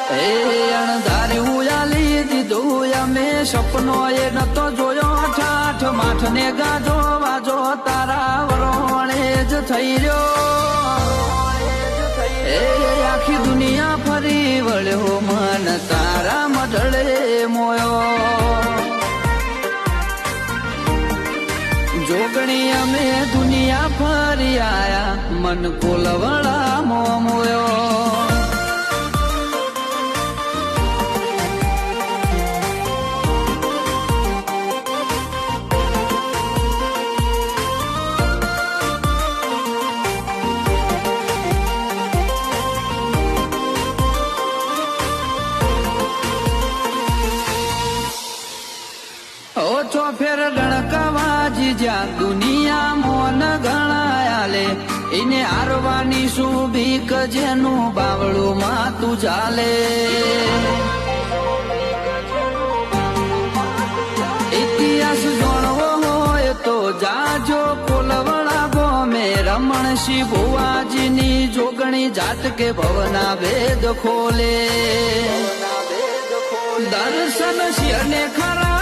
એ અણધાર્યું આલી દીધું અમે સપનો એ નતો જોયો ઠાઠ માઠ ને ગાજો વાજો તારા વરોણે જ થઈ રહ્યો એ આખી દુનિયા ફરી વળ્યો મન તારા મઢળે મોયો જોગણી અમે દુનિયા ફરી આયા મન કોલવડા મોયો ઓછો ફેર ગણકવાજી જ્યાં દુનિયા મોન ગણાયાલે એને હારવાની શું બીક જેનું બાવળું માતું ચાલે ઇતિહાસ જાણવો હોય તો જાજો કોલવડા ગોમે રમણસિંહ ભુવાજીની જોગણી જાત કે ભવના વેદ ખોલે દર્શન શિરને ખરા